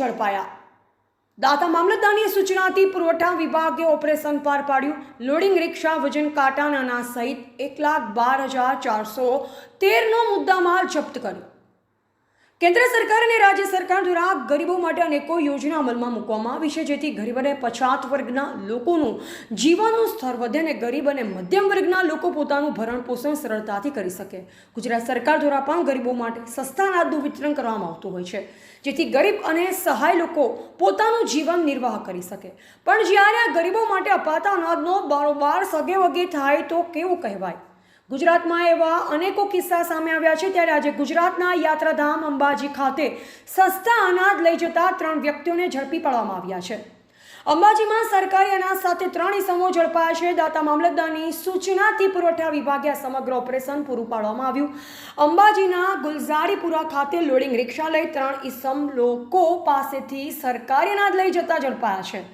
ઝડપાયા। દાતા મામલતદારની સૂચનાથી પુરવઠા વિભાગે ઓપરેશન પાર પાડ્યું। લોડિંગ રિક્ષા, વજન કાંટા, અનાજ સહિત 1,12,413નો મુદ્દામાલ જપ્ત કર્યો। કેન્દ્ર સરકાર અને રાજ્ય સરકાર દ્વારા ગરીબો માટે અનેકો યોજના અમલમાં મૂકવામાં આવી છે, જેથી ગરીબ અને પછાત વર્ગના લોકોનું જીવનનું સ્તર વધે અને ગરીબ અને મધ્યમ વર્ગના લોકો પોતાનું ભરણ પોષણ સરળતાથી કરી શકે। ગુજરાત સરકાર દ્વારા પણ ગરીબો માટે સસ્તા અનાજનું વિતરણ કરવામાં આવતું હોય છે, જેથી ગરીબ અને સહાય લોકો પોતાનું જીવન નિર્વાહ કરી શકે। પણ જ્યારે આ ગરીબો માટે અપાતા અનાજનો બારોબાર સગે વગે થાય તો કેવું કહેવાય। ગુજરાતમાં એવા અનેકો કિસ્સા સામે આવ્યા છે, ત્યારે આજે ગુજરાતના યાત્રાધામ અંબાજી ખાતે સસ્તા અનાજ લઈ જતા 3 વ્યક્તિઓને ઝડપી પાડવામાં આવ્યા છે। અંબાજીમાં સરકારી અનાજ સાથે 3 ઇસમો ઝડપાયા છે। દાતા મામલતદારની સૂચનાથી પુરવઠા વિભાગે આ સમગ્ર ઓપરેશન પૂરું પાડવામાં આવ્યું। અંબાજીના ગુલઝારીપુરા ખાતે લોડિંગ રિક્ષા લઈ 3 ઇસમ લોકો પાસેથી સરકારી અનાજ લઈ જતા ઝડપાયા છે।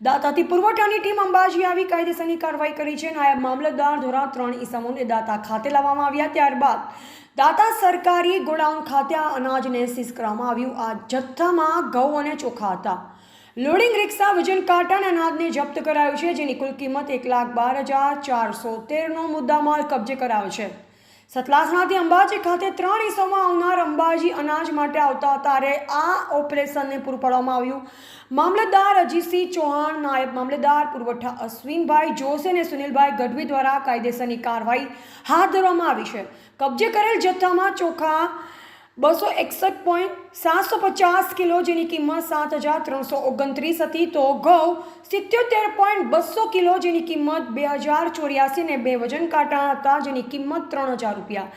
દાતાથી પુરવઠાની ટીમ અંબાજી આવી કાયદેસરની કાર્યવાહી કરી છે। નાયબ મામલતદાર દ્વારા 3 ઇસમોને દાતા ખાતે લાવવામાં આવ્યા। ત્યારબાદ દાતા સરકારી ગોડાઉન ખાતે આ અનાજને સીઝ કરવામાં આવ્યું। આ જથ્થામાં ઘઉં અને ચોખા હતા। લોડિંગ રિક્ષા, વજન કાંટા અને અનાજને જપ્ત કરાયું છે, જેની કુલ કિંમત 1,12,413નો મુદ્દામાલ કબજે કરાયો છે। સતલાસણાથી અંબાજી ખાતે 3 ઇસમોમાં આવનાર અંબાજી અનાજ માટે આવતા ત્યારે આ ઓપરેશનને પૂરું પાડવામાં આવ્યું। મામલતદાર અજીતસિંહ ચૌહાણ, નાયબ મામલતદાર પુરવઠા અશ્વિનભાઈ જોશી અને સુનિલભાઈ ગઢવી દ્વારા કાયદેસરની કાર્યવાહી હાથ ધરવામાં આવી છે। કબજે કરેલ જથ્થામાં ચોખા 261.750 કિલો, જેની કિંમત 7,329 હતી, તો ઘઉં 77.200 કિલો, જેની કિંમત 2,084 અને 2 વજન કાંટા હતા, જેની કિંમત 3,000 રૂપિયા।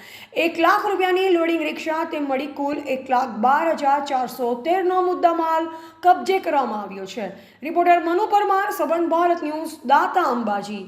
1 લાખ રૂપિયાની લોડિંગ રિક્ષા, તે મળી કુલ 1,12,413નો મુદ્દામાલ કબજે કરવામાં આવ્યો છે। રિપોર્ટર મનુ પરમાર, સબંધ ભારત ન્યૂઝ, દાતા અંબાજી।